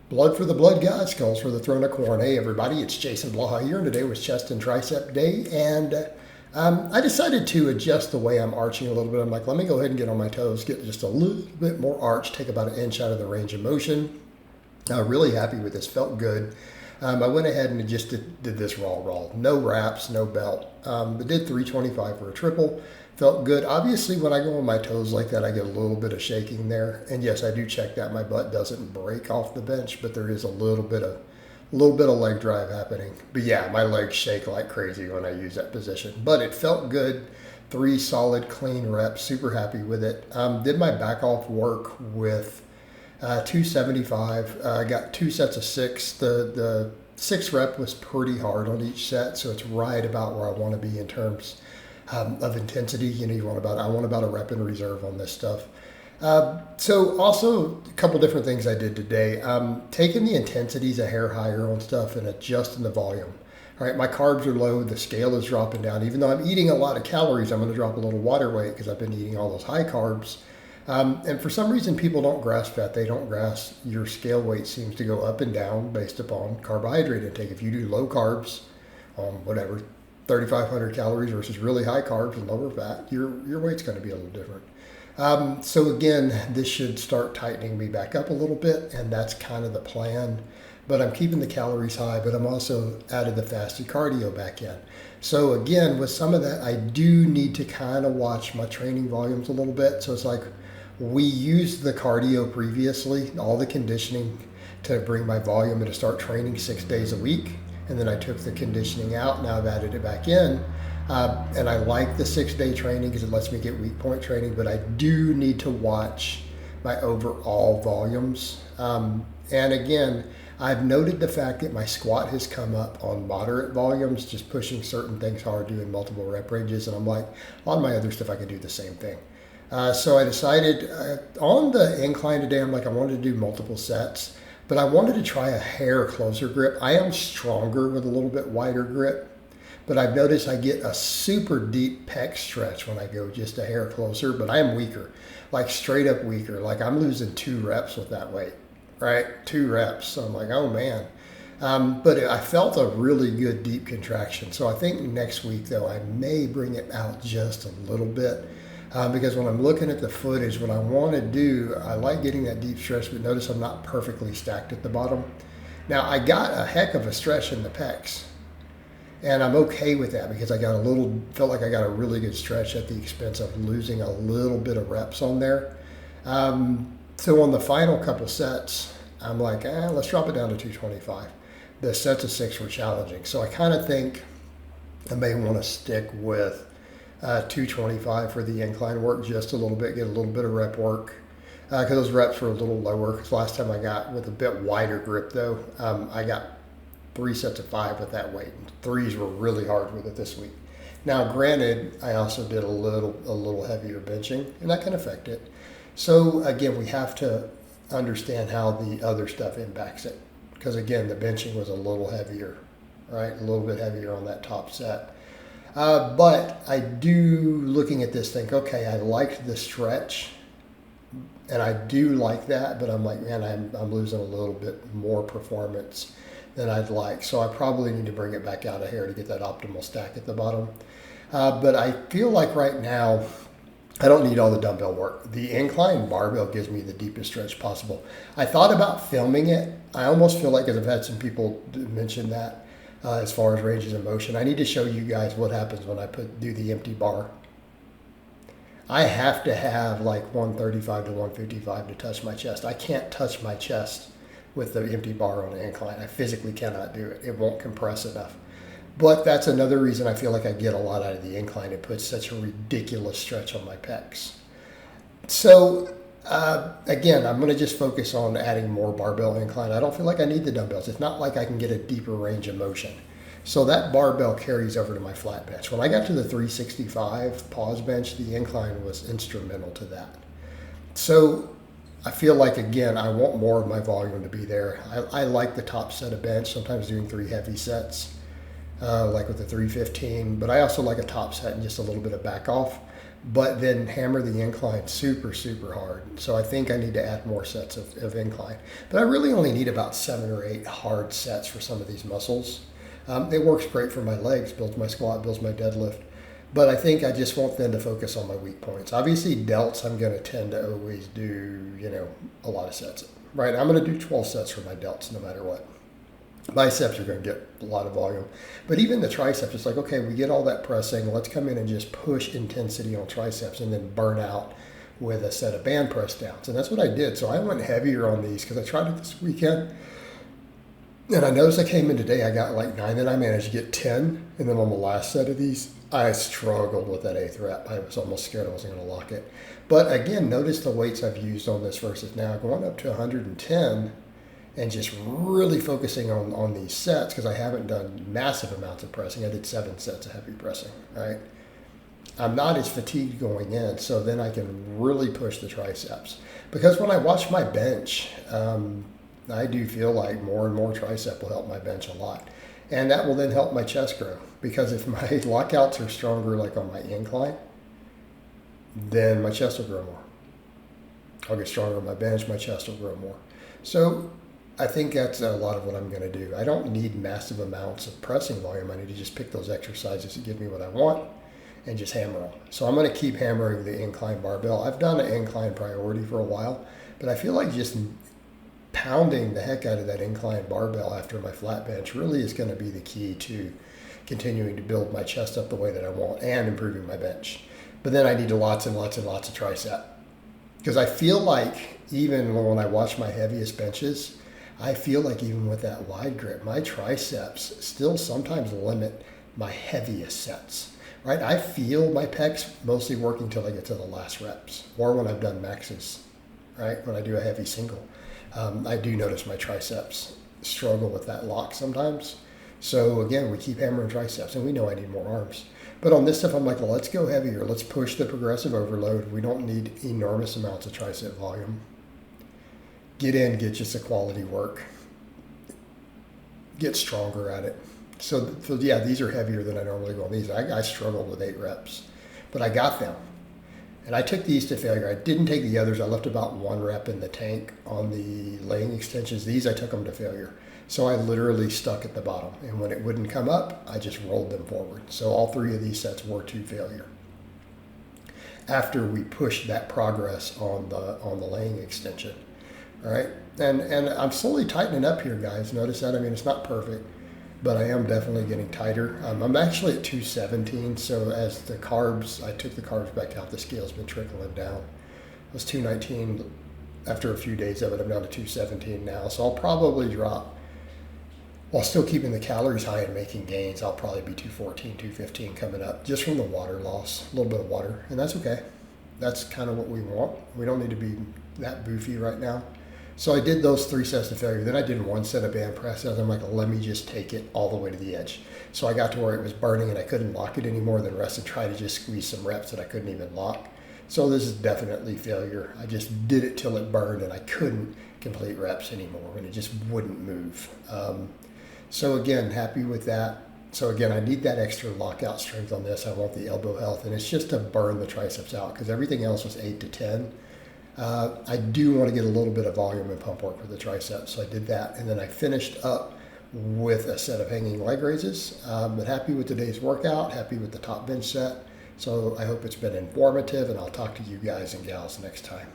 Blood for the blood, guys. Skulls for the throne of corn. Hey, everybody, it's Jason Blaha here, and today was chest and tricep day. And I decided to adjust the way I'm arching a little bit. I'm like, let me go ahead and get on my toes, get just a little bit more arch, take about an inch out of the range of motion. Really happy with this. Felt good. I went ahead and just did this raw. No wraps, no belt. But did 325 for a triple. Felt good. Obviously, when I go on my toes like that, I get a little bit of shaking there. And yes, I do check that my butt doesn't break off the bench, but there is a little bit of leg drive happening. But yeah, my legs shake like crazy when I use that position. But it felt good. 3 solid, clean reps. Super happy with it. Did my back off work with 275. I got 2 sets of 6. The 6 rep was pretty hard on each set, so it's right about where I want to be in terms of intensity. I want about a rep in reserve on this stuff. So also a couple different things I did today. Taking the intensities a hair higher on stuff and adjusting the volume. All right, my carbs are low. The scale is dropping down. Even though I'm eating a lot of calories, I'm going to drop a little water weight because I've been eating all those high carbs. And for some reason, people don't grasp that. They don't grasp your scale weight seems to go up and down based upon carbohydrate intake. If you do low carbs, 3,500 calories versus really high carbs and lower fat, your weight's going to be a little different. So again, this should start tightening me back up a little bit, and that's kind of the plan. But I'm keeping the calories high, but I'm also added the fasted cardio back in. So again, with some of that, I do need to kind of watch my training volumes a little bit. So it's like we used the cardio previously, all the conditioning to bring my volume and to start training 6 days a week. And then I took the conditioning out. Now I've added it back in. And I like the 6-day training because it lets me get weak point training, but I do need to watch my overall volumes. And again, I've noted the fact that my squat has come up on moderate volumes, just pushing certain things hard, doing multiple rep ranges. And I'm like, on my other stuff, I could do the same thing. So I decided on the incline today, I'm like, I wanted to do multiple sets, but I wanted to try a hair closer grip. I am stronger with a little bit wider grip, but I've noticed I get a super deep pec stretch when I go just a hair closer, but I am weaker, like straight up weaker. Like I'm losing 2 reps with that weight, right? 2 reps. So I'm like, oh man. But I felt a really good deep contraction. So I think next week though, I may bring it out just a little bit. Because when I'm looking at the footage, what I want to do, I like getting that deep stretch, but notice I'm not perfectly stacked at the bottom. Now, I got a heck of a stretch in the pecs, and I'm okay with that because I felt like I got a really good stretch at the expense of losing a little bit of reps on there. So on the final couple sets, I'm like, let's drop it down to 225. The sets of 6 were challenging, so I kind of think I may want to stick with 225 for the incline work just a little bit, get a little bit of rep work because those reps were a little lower. Because last time I got with a bit wider grip though, I got 3 sets of 5 with that weight. 3s were really hard with it this week. Now granted, I also did a little heavier benching, and that can affect it. So again, we have to understand how the other stuff impacts it, because again, the benching was a little heavier, right? A little bit heavier on that top set. But I do, looking at this, think, okay, I liked the stretch, and I do like that, but I'm like, man, I'm losing a little bit more performance than I'd like. So I probably need to bring it back out of here to get that optimal stack at the bottom. But I feel like right now, I don't need all the dumbbell work. The incline barbell gives me the deepest stretch possible. I thought about filming it. I almost feel like, because I've had some people mention that, as far as ranges of motion, I need to show you guys what happens when I do the empty bar. I have to have like 135 to 155 to touch my chest. I can't touch my chest with the empty bar on an incline. I physically cannot do it. It won't compress enough. But that's another reason I feel like I get a lot out of the incline. It puts such a ridiculous stretch on my pecs. So again, I'm going to just focus on adding more barbell incline. I don't feel like I need the dumbbells. It's not like I can get a deeper range of motion. So that barbell carries over to my flat bench. When I got to the 365 pause bench, the incline was instrumental to that. So I feel like, again, I want more of my volume to be there. I like the top set of bench, sometimes doing 3 heavy sets, like with the 315. But I also like a top set and just a little bit of back off. but then hammer the incline super, super hard. So I think I need to add more sets of incline. But I really only need about 7 or 8 hard sets for some of these muscles. It works great for my legs, builds my squat, builds my deadlift. But I think I just want them to focus on my weak points. Obviously, delts, I'm going to tend to always do, a lot of sets, right? I'm going to do 12 sets for my delts no matter what. Biceps are going to get a lot of volume. But even the triceps, it's like, okay, we get all that pressing. Let's come in and just push intensity on triceps and then burn out with a set of band press downs. And that's what I did. So I went heavier on these because I tried it this weekend. And I noticed I came in today, I got like 9 and I managed to get 10. And then on the last set of these, I struggled with that 8th rep. I was almost scared I wasn't going to lock it. But again, notice the weights I've used on this versus now going up to 110 and just really focusing on these sets because I haven't done massive amounts of pressing. I did 7 sets of heavy pressing, right? I'm not as fatigued going in, so then I can really push the triceps. Because when I watch my bench, I do feel like more and more tricep will help my bench a lot. And that will then help my chest grow. Because if my lockouts are stronger like on my incline, then my chest will grow more. I'll get stronger on my bench, my chest will grow more. So I think that's a lot of what I'm going to do. I don't need massive amounts of pressing volume. I need to just pick those exercises that give me what I want and just hammer them. So I'm going to keep hammering the incline barbell. I've done an incline priority for a while, but I feel like just pounding the heck out of that incline barbell after my flat bench really is going to be the key to continuing to build my chest up the way that I want and improving my bench. But then I need lots and lots and lots of tricep. Because I feel like even when I watch my heaviest benches, I feel like even with that wide grip, my triceps still sometimes limit my heaviest sets, right? I feel my pecs mostly working till I get to the last reps or when I've done maxes, right? When I do a heavy single. I do notice my triceps struggle with that lock sometimes. So again, we keep hammering triceps and we know I need more arms. But on this stuff, I'm like, well, let's go heavier. Let's push the progressive overload. We don't need enormous amounts of tricep volume. Get in, get just a quality work. Get stronger at it. So yeah, these are heavier than I normally go on these. I struggled with 8 reps, but I got them. And I took these to failure. I didn't take the others. I left about 1 rep in the tank on the laying extensions. These, I took them to failure. So I literally stuck at the bottom. And when it wouldn't come up, I just rolled them forward. So all 3 of these sets were to failure. After we pushed that progress on the laying extension. All right. And I'm slowly tightening up here, guys. Notice that? I mean, it's not perfect, but I am definitely getting tighter. I'm actually at 217. So as the carbs, I took the carbs back out, the scale's been trickling down. I was 219 after a few days of it. I'm down to 217 now. So I'll probably drop, while still keeping the calories high and making gains, I'll probably be 214, 215 coming up just from the water loss, a little bit of water. And that's okay. That's kind of what we want. We don't need to be that boofy right now. So I did those 3 sets to failure. Then I did 1 set of band presses. I'm like, let me just take it all the way to the edge. So I got to where it was burning and I couldn't lock it anymore. Then rest and try to just squeeze some reps that I couldn't even lock. So this is definitely failure. I just did it till it burned and I couldn't complete reps anymore and it just wouldn't move. So again, happy with that. So again, I need that extra lockout strength on this. I want the elbow health and it's just to burn the triceps out because everything else was 8 to 10. I do want to get a little bit of volume and pump work for the triceps, so I did that. And then I finished up with a set of hanging leg raises. But happy with today's workout, happy with the top bench set. So I hope it's been informative, and I'll talk to you guys and gals next time.